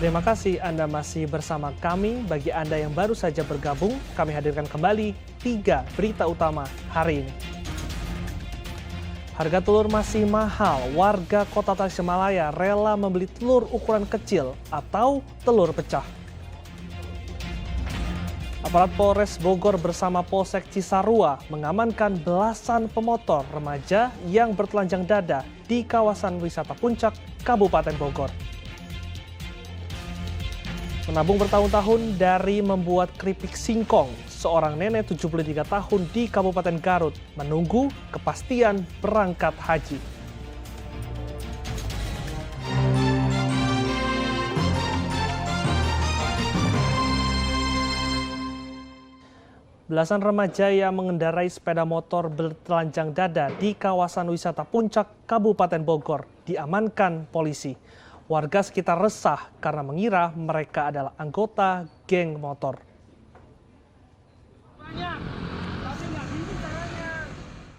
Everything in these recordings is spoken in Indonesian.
Terima kasih Anda masih bersama kami. Bagi Anda yang baru saja bergabung, kami hadirkan kembali 3 berita utama hari ini. Harga telur masih mahal. Warga Kota Tasikmalaya rela membeli telur ukuran kecil atau telur pecah. Aparat Polres Bogor bersama Polsek Cisarua mengamankan belasan pemotor remaja yang bertelanjang dada di kawasan wisata Puncak, Kabupaten Bogor. Menabung bertahun-tahun dari membuat keripik singkong, seorang nenek 73 tahun di Kabupaten Garut menunggu kepastian berangkat haji. Belasan remaja yang mengendarai sepeda motor bertelanjang dada di kawasan wisata Puncak, Kabupaten Bogor diamankan polisi. Warga sekitar resah karena mengira mereka adalah anggota geng motor.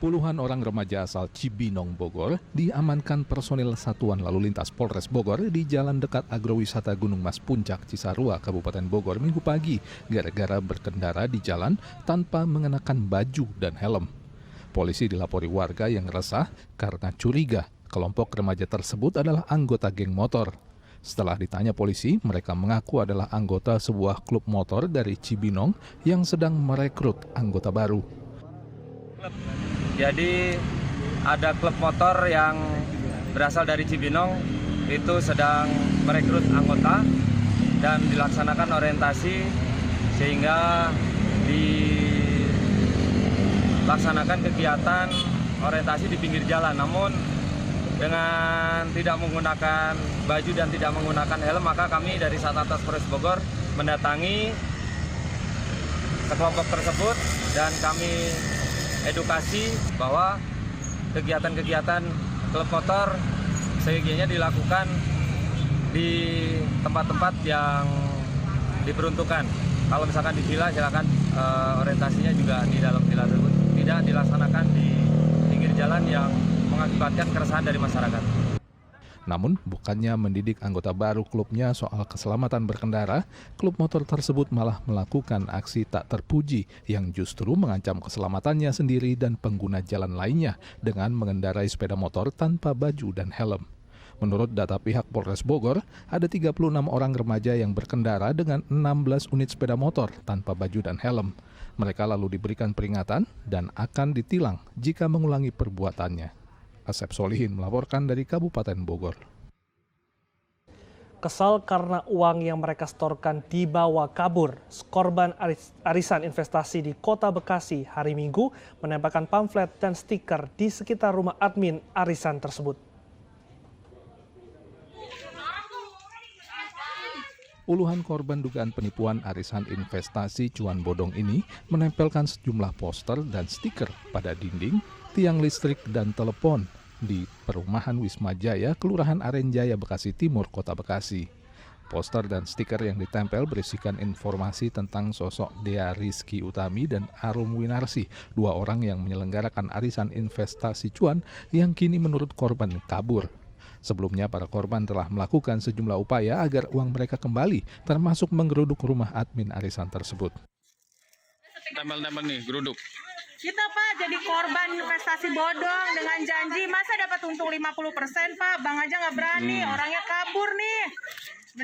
Puluhan orang remaja asal Cibinong, Bogor diamankan personil Satuan Lalu Lintas Polres Bogor di jalan dekat agrowisata Gunung Mas Puncak, Cisarua, Kabupaten Bogor Minggu pagi gara-gara berkendara di jalan tanpa mengenakan baju dan helm. Polisi dilapori warga yang resah karena curiga kelompok remaja tersebut adalah anggota geng motor. Setelah ditanya polisi, mereka mengaku adalah anggota sebuah klub motor dari Cibinong yang sedang merekrut anggota baru. Jadi ada klub motor yang berasal dari Cibinong itu sedang merekrut anggota dan dilaksanakan orientasi sehingga dilaksanakan kegiatan orientasi di pinggir jalan. Namun dengan tidak menggunakan baju dan tidak menggunakan helm, maka kami dari Satlantas Polres Bogor mendatangi kelompok tersebut dan kami edukasi bahwa kegiatan-kegiatan klub motor seyogianya dilakukan di tempat-tempat yang diperuntukkan. Kalau misalkan di villa, silakan orientasinya juga di dalam villa tersebut, tidak dilaksanakan di pinggir jalan yang mengakibatkan keresahan dari masyarakat. Namun, bukannya mendidik anggota baru klubnya soal keselamatan berkendara, klub motor tersebut malah melakukan aksi tak terpuji yang justru mengancam keselamatannya sendiri dan pengguna jalan lainnya dengan mengendarai sepeda motor tanpa baju dan helm. Menurut data pihak Polres Bogor, ada 36 orang remaja yang berkendara dengan 16 unit sepeda motor tanpa baju dan helm. Mereka lalu diberikan peringatan dan akan ditilang jika mengulangi perbuatannya. Asep Solihin melaporkan dari Kabupaten Bogor. Kesal karena uang yang mereka setorkan dibawa kabur, korban arisan investasi di Kota Bekasi hari Minggu menempelkan pamflet dan stiker di sekitar rumah admin arisan tersebut. Puluhan korban dugaan penipuan arisan investasi cuan bodong ini menempelkan sejumlah poster dan stiker pada dinding, tiang listrik, dan telepon di perumahan Wisma Jaya, Kelurahan Arenjaya, Bekasi Timur, Kota Bekasi. Poster dan stiker yang ditempel berisikan informasi tentang sosok Dea Rizky Utami dan Arum Winarsi, 2 orang yang menyelenggarakan arisan investasi cuan yang kini menurut korban kabur. Sebelumnya, para korban telah melakukan sejumlah upaya agar uang mereka kembali, termasuk menggeruduk rumah admin arisan tersebut. Tempel-tempel nih, geruduk. Kita Pak jadi korban investasi bodong dengan janji masa dapat untung 50% Pak, Bang aja nggak berani, orangnya kabur nih.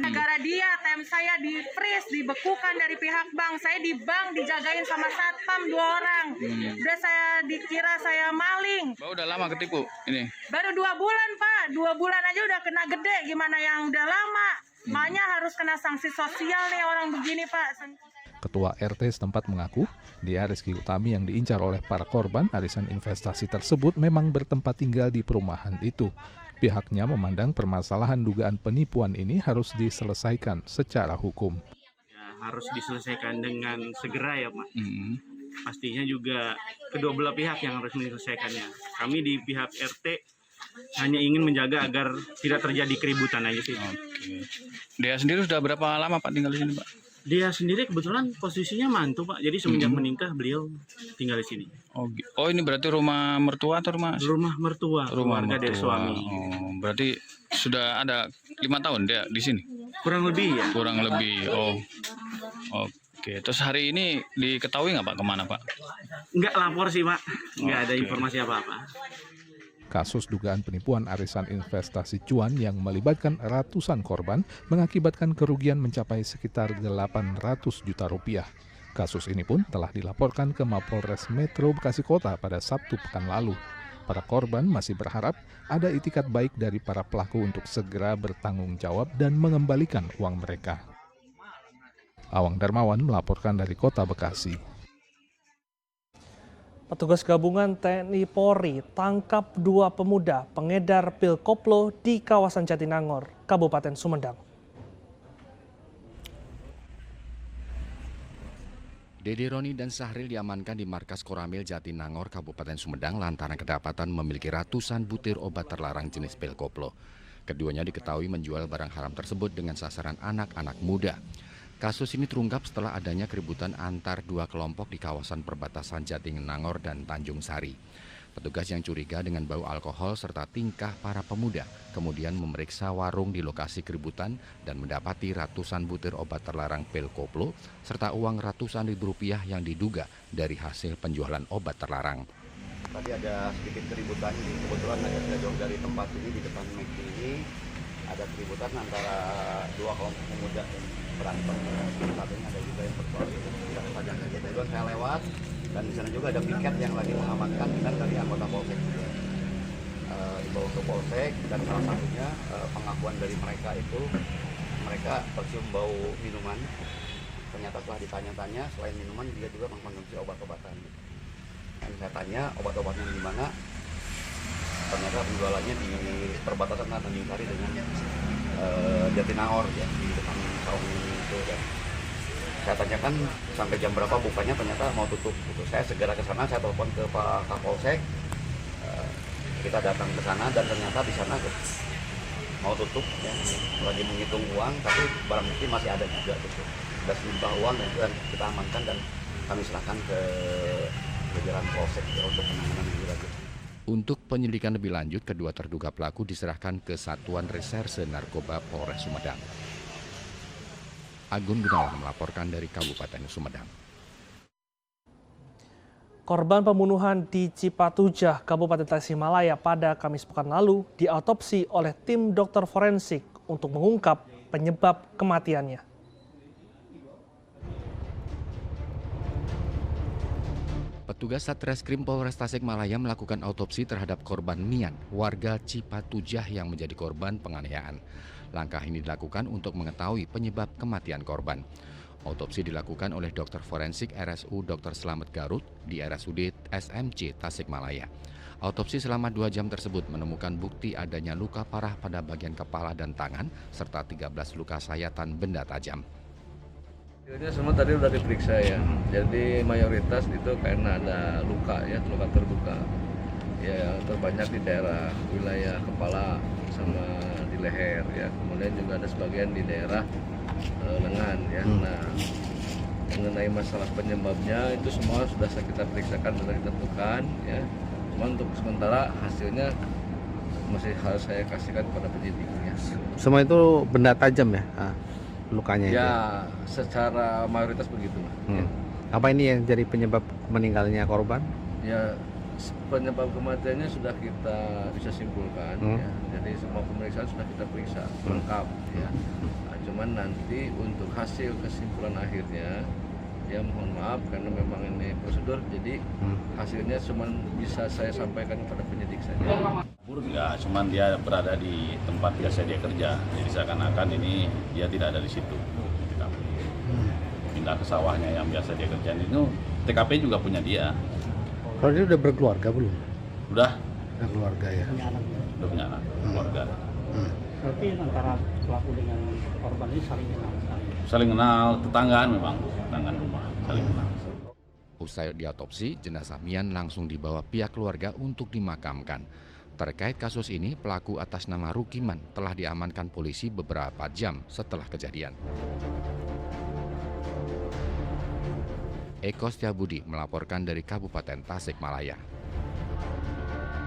Negara dia, ATM saya di freeze, dibekukan dari pihak bank, saya di bank dijagain sama satpam 2 orang. Udah saya dikira saya maling. Bapak udah lama ketipu ini? Baru 2 bulan Pak, 2 bulan aja udah kena gede, gimana yang udah lama. Makanya harus kena sanksi sosial nih orang begini Pak. Ketua RT setempat mengaku, Dea Rizky Utami yang diincar oleh para korban arisan investasi tersebut memang bertempat tinggal di perumahan itu. Pihaknya memandang permasalahan dugaan penipuan ini harus diselesaikan secara hukum. Ya, harus diselesaikan dengan segera ya Pak. Pastinya juga kedua belah pihak yang harus menyelesaikannya. Kami di pihak RT hanya ingin menjaga agar tidak terjadi keributan aja sih. Oke. Dia sendiri sudah berapa lama Pak tinggal di sini Pak? Dia sendiri kebetulan posisinya mantu Pak, jadi semenjak menikah beliau tinggal di sini. Oh ini berarti rumah mertua atau rumah? Rumah mertua, Rumah keluarga mertua. dari suami. Oh, berarti sudah ada 5 tahun dia di sini? Kurang lebih ya. Kurang lebih. Oh. Oke. Terus hari ini diketahui nggak Pak kemana Pak? Nggak lapor sih Pak, nggak ada Oke. informasi apa-apa. Kasus dugaan penipuan arisan investasi cuan yang melibatkan ratusan korban mengakibatkan kerugian mencapai sekitar 800 juta rupiah. Kasus ini pun telah dilaporkan ke Mapolres Metro Bekasi Kota pada Sabtu pekan lalu. Para korban masih berharap ada itikat baik dari para pelaku untuk segera bertanggung jawab dan mengembalikan uang mereka. Awang Darmawan melaporkan dari Kota Bekasi. Petugas gabungan TNI Polri tangkap 2 pemuda pengedar pil koplo di kawasan Jatinangor, Kabupaten Sumedang. Dede Roni dan Sahril diamankan di markas Koramil Jatinangor, Kabupaten Sumedang lantaran kedapatan memiliki ratusan butir obat terlarang jenis pil koplo. Keduanya diketahui menjual barang haram tersebut dengan sasaran anak-anak muda. Kasus ini terungkap setelah adanya keributan antar 2 kelompok di kawasan perbatasan Jatinangor dan Tanjung Sari. Petugas yang curiga dengan bau alkohol serta tingkah para pemuda kemudian memeriksa warung di lokasi keributan dan mendapati ratusan butir obat terlarang pil koplo serta uang ratusan ribu rupiah yang diduga dari hasil penjualan obat terlarang. Tadi ada sedikit keributan, kebetulan agak jauh dari tempat ini, di depan McD ini ada keributan antara 2 kelompok pemuda yang berantem. Satunya ada juga yang berkelahi. Kebetulan saya lewat dan di sana juga ada piket yang lagi mengamankan dan dari anggota Polsek juga. Dibawa ke Polsek dan salah satunya pengakuan dari mereka itu mereka tercium bau minuman. Ternyata setelah ditanya-tanya selain minuman dia juga mengkonsumsi obat-obatan. Dan saya tanya obat-obatnya di mana, ternyata penjualannya di perbatasan Tanjung Sari dengan Jatinangor ya, di depan saung itu. Dan saya tanyakan sampai jam berapa bukanya, ternyata mau tutup gitu. Saya segera ke sana, saya telepon ke Pak Kapolsek, kita datang ke sana dan ternyata di sana mau tutup ya, lagi menghitung uang, tapi barang bukti masih ada juga gitu. Ada sejumlah uang dan kita amankan dan kami serahkan ke jajaran Polsek ya, untuk penanganan lebih lanjut. Untuk penyelidikan lebih lanjut, kedua terduga pelaku diserahkan ke Satuan Reserse Narkoba Polres Sumedang. Agun Gunawan melaporkan dari Kabupaten Sumedang. Korban pembunuhan di Cipatujah, Kabupaten Tasikmalaya pada Kamis pekan lalu diautopsi oleh tim dokter forensik untuk mengungkap penyebab kematiannya. Petugas Satreskrim Polres Tasikmalaya melakukan autopsi terhadap korban Mian, warga Cipatujah yang menjadi korban penganiayaan. Langkah ini dilakukan untuk mengetahui penyebab kematian korban. Autopsi dilakukan oleh dokter forensik RSU Dr. Slamet Garut di RSUD SMC Tasikmalaya. Autopsi selama 2 jam tersebut menemukan bukti adanya luka parah pada bagian kepala dan tangan, serta 13 luka sayatan benda tajam. Hasilnya semua tadi udah diperiksa ya, jadi mayoritas itu karena ada luka ya, luka terbuka. Ya, terbanyak di daerah wilayah kepala sama di leher ya, kemudian juga ada sebagian di daerah lengan ya. Nah, mengenai masalah penyebabnya itu semua sudah kita periksakan, sudah ditentukan ya. Cuma untuk sementara hasilnya masih harus saya kasihkan kepada penyidik ya. Semua itu benda tajam ya? Lukanya ya, itu? Secara mayoritas begitu. Ya. Apa ini yang jadi penyebab meninggalnya korban? Ya, penyebab kematiannya sudah kita bisa simpulkan ya. Jadi semua pemeriksaan sudah kita periksa lengkap ya. Nah, cuman nanti untuk hasil kesimpulan akhirnya ya mohon maaf karena memang ini prosedur, jadi hasilnya cuma bisa saya sampaikan kepada penyidik saja. Enggak, cuman dia berada di tempat biasa dia kerja, jadi seakan-akan ini dia tidak ada di situ. Pindah ke sawahnya yang biasa dia kerjain itu, TKP juga punya dia. Kalau dia udah berkeluarga belum? Udah Berkeluarga ya? Udah punya anak, keluarga. Berarti antara pelaku dengan korban ini saling kenal? Saling kenal, tetanggaan memang, tetanggaan rumah, saling kenal. Usai diautopsi, jenazah Mian langsung dibawa pihak keluarga untuk dimakamkan. Terkait kasus ini, pelaku atas nama Rukiman telah diamankan polisi beberapa jam setelah kejadian. Eko Setiabudi melaporkan dari Kabupaten Tasikmalaya.